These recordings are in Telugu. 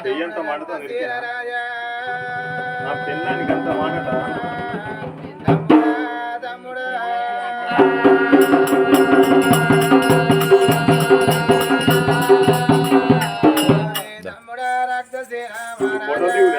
దెయ్యంత మాటతో నా పిల్లానికి అంత మాటట ఫోటో దిగు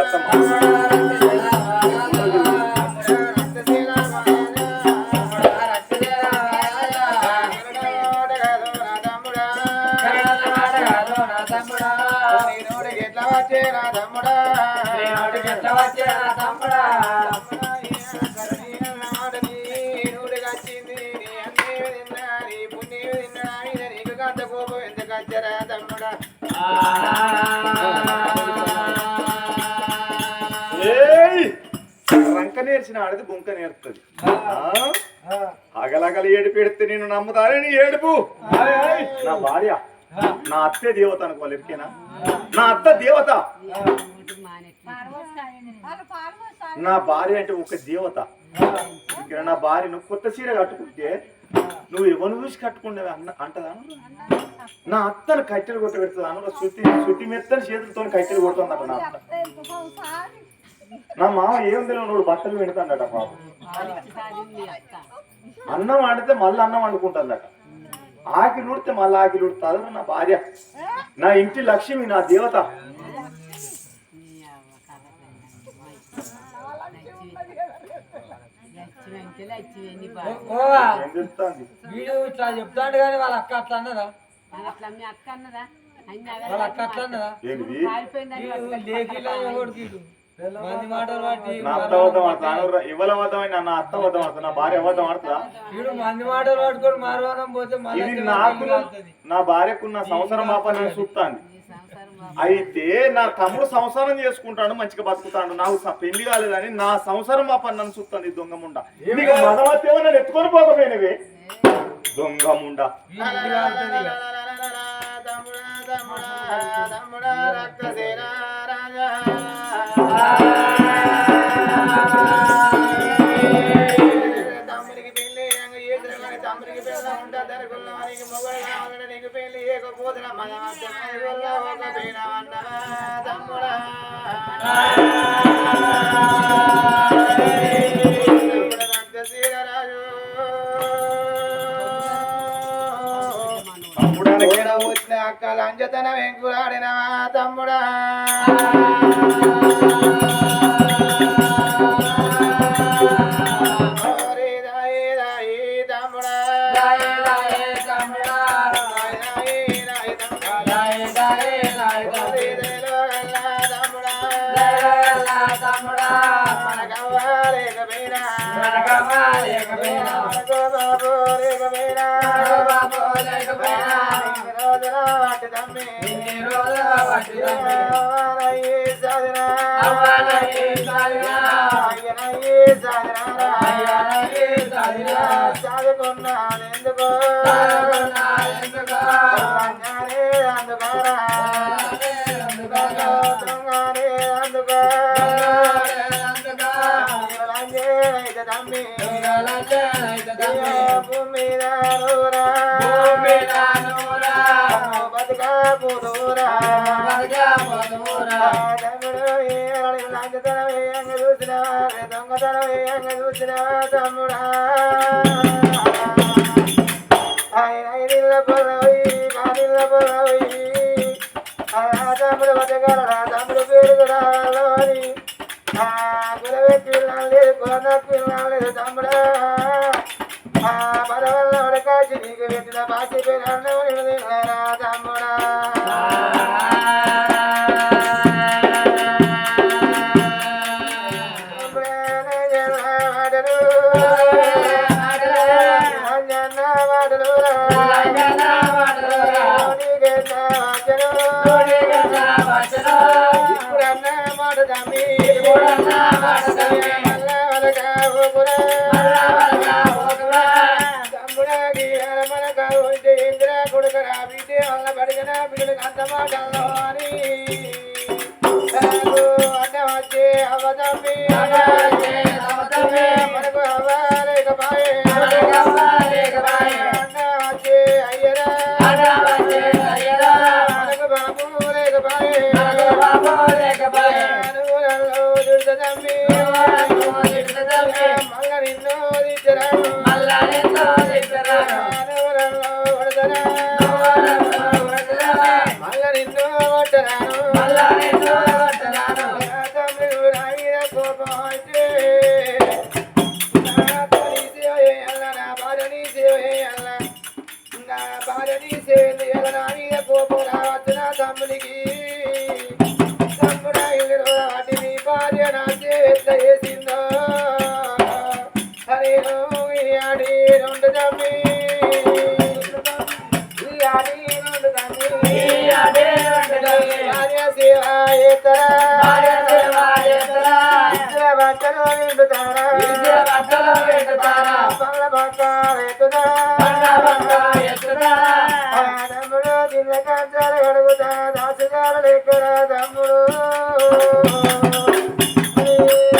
రంక నేర్చిన ఆడది బొంక నేర్పుతుంది. అగలగలి ఏడుపు ఎడితే నేను నమ్ముతానని ఏడుపు. నా భార్య నా అత్తే దేవత అనుకోవాలి ఎరికేనా? నా అత్త దేవత, నా భార్య అంటే ఒక దేవత. ఇక్కడ నా భార్య నువ్వు కొత్త చీర కట్టుకుంటే నువ్వు ఎవరు చూసి కట్టుకుంటే అంటదా? నా అత్తను కట్టెలు కొట్ట పెడుతుందా? శృతి మెత్తని చేతులతో కట్టెలు కొడుతుందట నా అత్త. నా మామ ఏం తెలియదు, నువ్వు బట్టలు పెడతాడట పాప. అన్నం ఆడితే మళ్ళీ అన్నం వండుకుంటుందట. ఆకిలు ఉడితే మళ్ళీ ఆకిలు ఉడుతుంది. నా భార్య నా ఇంటి లక్ష్మి, నా దేవత. చెప్తాడు కానీ వాళ్ళ అక్క అట్లా అన్నదా? వాళ్ళ అక్క అట్లా అన్నదా? నా అత్త వద్దం ఆడుతా, ఇవ్వల వద్దం, నా అత్త వద్దం ఆడుతా, నా భార్య వద్దం ఆడుతుందా? మంది మాటలు పట్టుకొని మారవానం పోతే ఇది నాకు నా భార్యకున్న సంవత్సరం మాప నేను చూస్తాను. అయితే నా తమ్ముడు సంసారం చేసుకుంటాడు, మంచిగా బతుకుతాడు. నాకు పెళ్లి కాలేదని నా సంసారం మాప నన్ను చూస్తాను. ఈ దొంగముండ నీకు మదవత్తేమో నన్ను ఎత్తుకొని పోకపోయినవే దొంగముండ. తమ్ముడికి పెళ్లి తమ్ముడికి పెద్ద ఉంటా ధరకుల్లో నీకు మొగడు కావాలని నీకు పెళ్లి ఏకపోతున్న మన ఒక పీడ తమ్ముడా వచ్చిన అక్కల అంజతన వెంకులాడినవా తమ్ముడా చదువుకున్నానెందుకో అందుకోరా అందుకో తమ్మి భూమి బతుకా పోదూరా తమ్ముడు లంచతనం వేయంగా చూసినవా దొంగతనం వేయంగా చూసినవా తమ్ముడా ఐదిళ్ళ పొలవి పదిళ్ళ పొలవి తమ్ముడు బతకరా తమ్ముడు పేరు రావాలని కులవే పిల్లలు లేదు కుల పిల్లలు లేదు తమ్ముడా పదవల్ల ఉడకాచి నీకు పెట్టిన బాసి పేరు తమ్ముడా సేవయ్యాల నా భార్యని సేవలు ఎలా మీద కోపం రావచ్చు నా తమ్ముడికి తమ్ముడా ఇల్లు వాటి నీ భార్య నా సేవ చేసిందో అరే ఆడి రెండు తమ్మి భార్య సేవ బట్టలు నిండుతారా పళ్ళ బంగారు ఎత్తుదా తమ్ముడు దిల్ల కంచాలు అడుగుతా దాసుగారు లెక్కర తమ్ముడు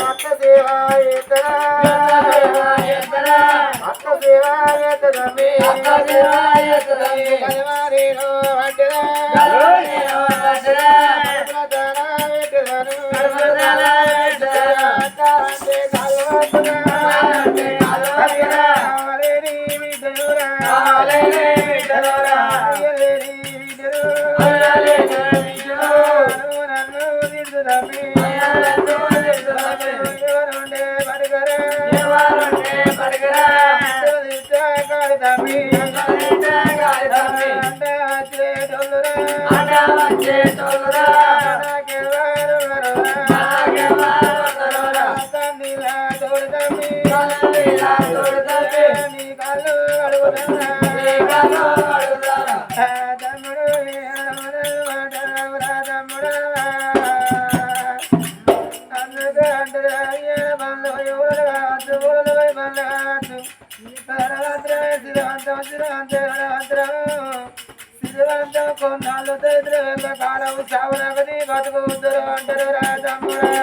అత్త సేవ ఎత్తరా అత్త సేవ ఎత్తదమ్మి కలవారేను అంటరా కొన్నాళ్ళు కాలం చావునగది బతుకుతారు అంటారు రాజమ్ముడా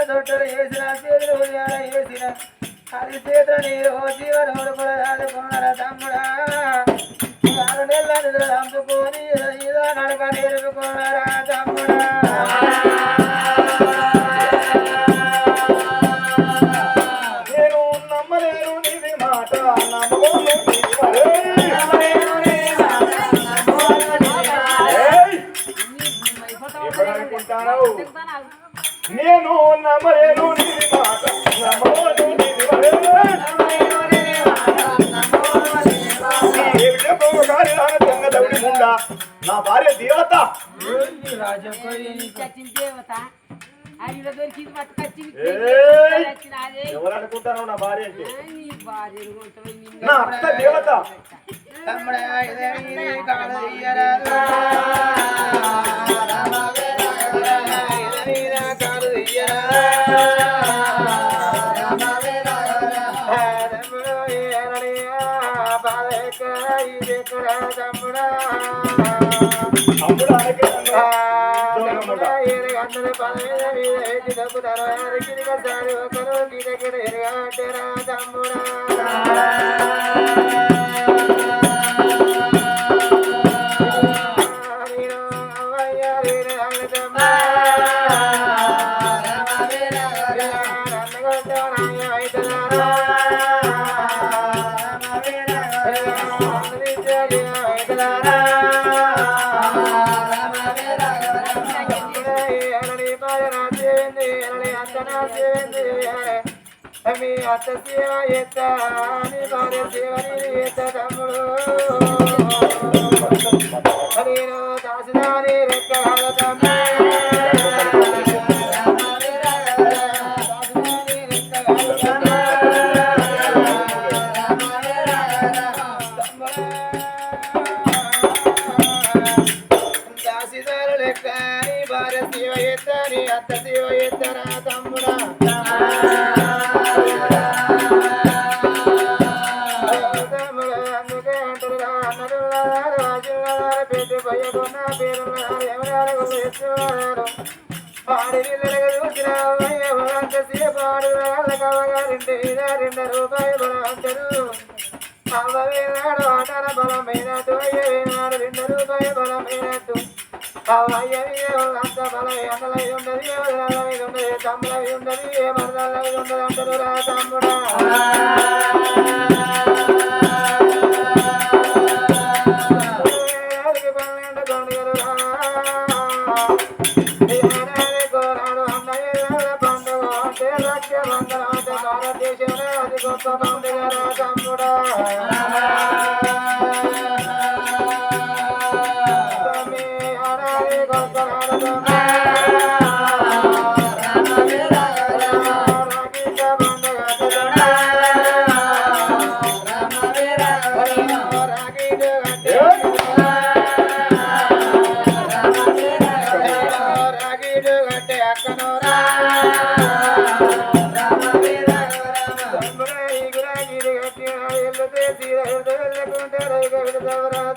తొట్టలు వేసిన చేతులు వేసిన అది చేతులు నీరు జీవనోడు కూడా రాదుకున్నారా తమ్ముడా 6 నెలల నిద్ర అందుకొని ఇదో నడక నేర్పుకున్నారా తమ్ముడా నేను నమ్మలేను నీది మాట అనుకుంటాను నేను నమ్మలేను నీది మాట నమ్మలేను నీది నా భార్య దేవత ఎవరు అనుకుంటాను నా భార్య అంటే నా అత్త దేవత అందరి పదమీద మీద ఎత్తి తప్పుతారు ఒకరు నీ దగ్గర ఎరగంటారా తమ్ముడా మీ అత్త సేవ ఎత్త నీ భార్య సేవ ఎత్త తమ్ముడు నేను దాసుదాని రెక్క దాసిదారు లెక్క నీ భార్య సేవ ఎత్త నీ అత్త సేవ ఎత్తరా తమ్ముడా బలమైనట్టు అయ్యేనాడు 2 రూపాయల బలమైనట్టు అంత బలం ఎండలై ఉండదు ఉండదు తమ్ములై ఉండదు ఏ మరదలై ఉండదు అంటారు రా తమ్ముడా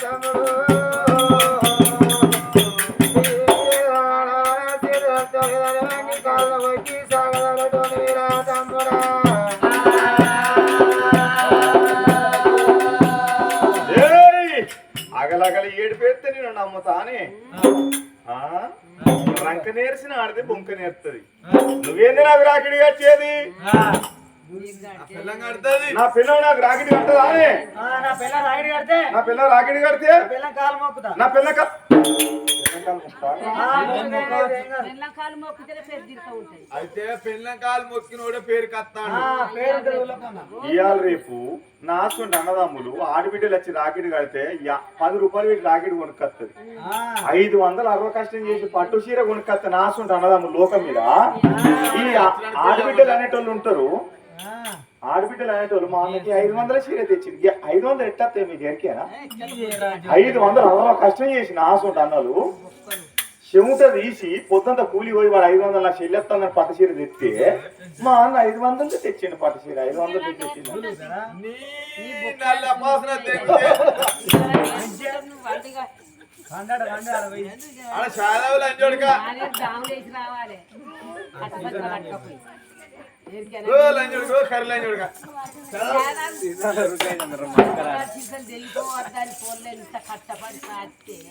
తమ్ముడు కాళ్ళ వచ్చి సాగదలటోని వీరా తమ్ముడా అగలగల ఏడు పెడితే నేను నమ్ముతానే రంక నేర్చిన ఆడితే బొంక నేర్తుంది నువ్వేంది నాకు రాకిడి కట్టేది నా పిల్లలు నాకు రాకిడి కట్టదా నా పిల్ల రాగిడి కడితే నా పిల్ల రాకిడి కడితే పిల్ల కాలు మొక్కుతా నా పిల్ల అయితే పెళ్ళకాలు మొక్కినోడే పేరు కత్తాడు ఇవాళ రేపు నాసుంటి అన్నదమ్ములు ఆడబిడ్డలు వచ్చి రాకిడి కడితే 10 రూపాయలు వీటి రాకిడి కొనుక్కత్తది 560 కష్టం చేసి పట్టు చీర కొనుక్కత్త నాసుంటి అన్నదమ్ములు లోకం మీద ఈ ఆడబిడ్డలు అనేటోళ్ళు ఉంటారు ఆడబిడ్డలు అనేటోళ్ళు మా అన్నకి 500 చీర తెచ్చింది 500 ఎట్టతే మీకు ఎరికేనా 560 కష్టం చేసి నాసుంటి అన్నలు చెముట తీసి పొద్దుంత కూలి పోయి వాడు 500 నా చెల్లెత్తానని పట్టు చీర తెస్తే మా అన్న 500 తెచ్చిండు పట్టు చీర 500 తెచ్చిండు లంజోడుగా కర్రీ లంజోడుగా కష్టపడి